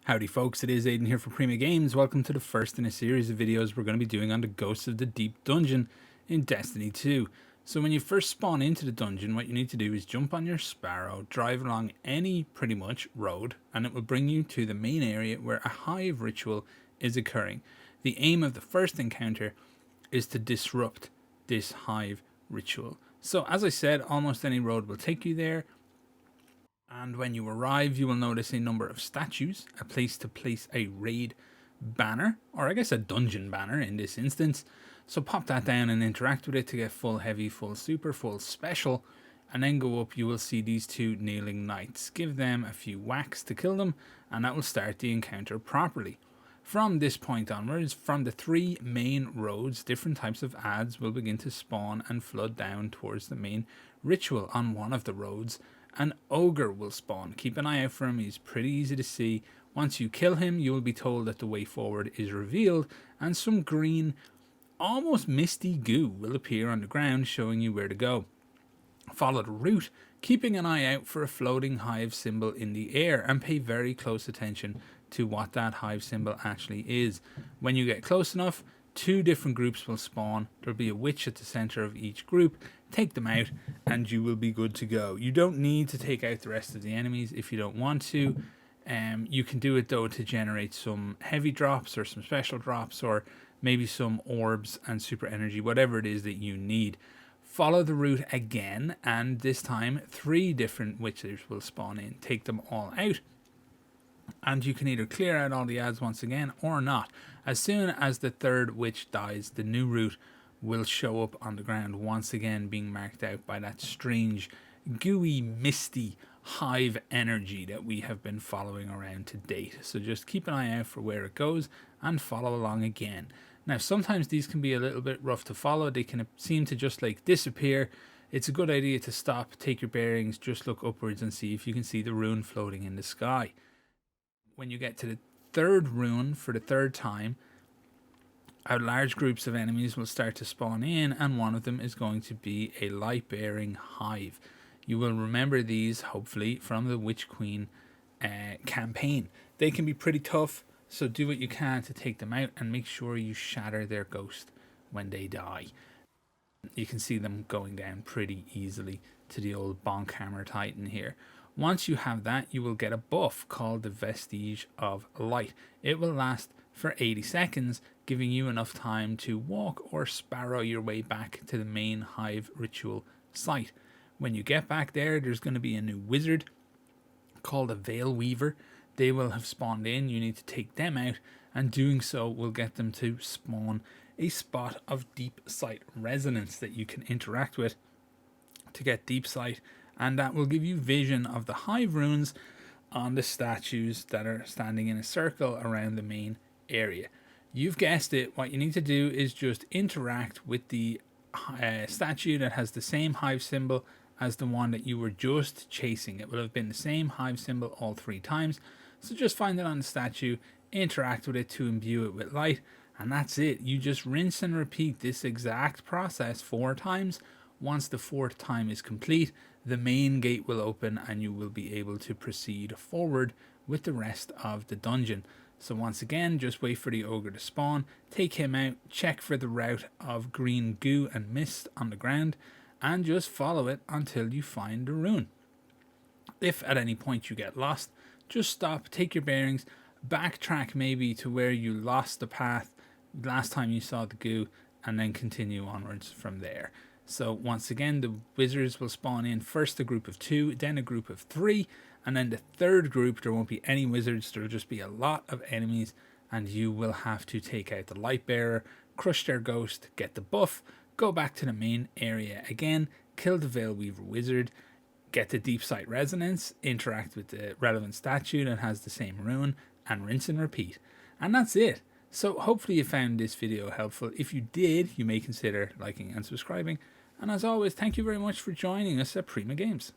Howdy folks, it is Aiden here for Prima Games. Welcome to the first in a series of videos we're going to be doing on the Ghosts of the Deep dungeon in Destiny 2. So when you first spawn into the dungeon, what you need to do is jump on your Sparrow, drive along any pretty much road, and it will bring you to the main area where a Hive Ritual is occurring. The aim of the first encounter is to disrupt this Hive Ritual. So as I said, almost any road will take you there. And when you arrive, you will notice a number of statues, a place to place a raid banner, or I guess a dungeon banner in this instance. So pop that down and interact with it to get full heavy, full super, full special. And then go up, you will see these two kneeling knights. Give them a few whacks to kill them, and that will start the encounter properly. From this point onwards, from the three main roads, different types of ads will begin to spawn and flood down towards the main ritual. On one of the roads, an ogre will spawn. Keep an eye out for him, he's pretty easy to see. Once you kill him, you will be told that the way forward is revealed, and some green, almost misty goo will appear on the ground showing you where to go. Follow the route, keeping an eye out for a floating hive symbol in the air, and pay very close attention to what that hive symbol actually is. When you get close enough, two different groups will spawn. There'll be a witch at the center of each group. Take them out and you will be good to go. You don't need to take out the rest of the enemies if you don't want to. You can do it though to generate some heavy drops or some special drops, or maybe some orbs and super energy, whatever it is that you need. Follow the route again, and this time 3 different witches will spawn in. Take them all out, and you can either clear out all the ads once again or not. As soon as the 3rd witch dies, the new route will show up on the ground once again, being marked out by that strange gooey misty hive energy that we have been following around to date. So just keep an eye out for where it goes and follow along again. Now sometimes these can be a little bit rough to follow. They can seem to just like disappear. It's a good idea to stop, take your bearings, just look upwards and see if you can see the rune floating in the sky. When you get to the 3rd rune for the 3rd time, large groups of enemies will start to spawn in, and one of them is going to be a light-bearing hive. You will remember these, hopefully, from the Witch Queen campaign. They can be pretty tough, so do what you can to take them out and make sure you shatter their ghost when they die. You can see them going down pretty easily to the old bonk hammer titan here. Once you have that, you will get a buff called the Vestige of Light. It will last for 80 seconds, giving you enough time to walk or sparrow your way back to the main Hive Ritual site. When you get back there, there's going to be a new wizard called a Veil Weaver. They will have spawned in. You need to take them out, and doing so will get them to spawn a spot of deep sight resonance that you can interact with to get deep sight, and that will give you vision of the hive runes on the statues that are standing in a circle around the main area. You've guessed it, what you need to do is just interact with the statue that has the same hive symbol as the one that you were just chasing. It will have been the same hive symbol all 3 times, so just find it on the statue, interact with it to imbue it with light, and that's it. You just rinse and repeat this exact process 4 times. Once the 4th time is complete, the main gate will open and you will be able to proceed forward with the rest of the dungeon. So once again, just wait for the ogre to spawn, take him out, check for the route of green goo and mist on the ground, and just follow it until you find the rune. If at any point you get lost, just stop, take your bearings, backtrack maybe to where you lost the path last time you saw the goo, and then continue onwards from there. So once again, the wizards will spawn in, first a group of 2, then a group of 3, and then the 3rd group, there won't be any wizards, there will just be a lot of enemies, and you will have to take out the light bearer, crush their ghost, get the buff, go back to the main area again, kill the Veil Weaver wizard, get the deep sight resonance, interact with the relevant statue that has the same rune, and rinse and repeat. And that's it. So hopefully you found this video helpful. If you did, you may consider liking and subscribing. And as always, thank you very much for joining us at Prima Games.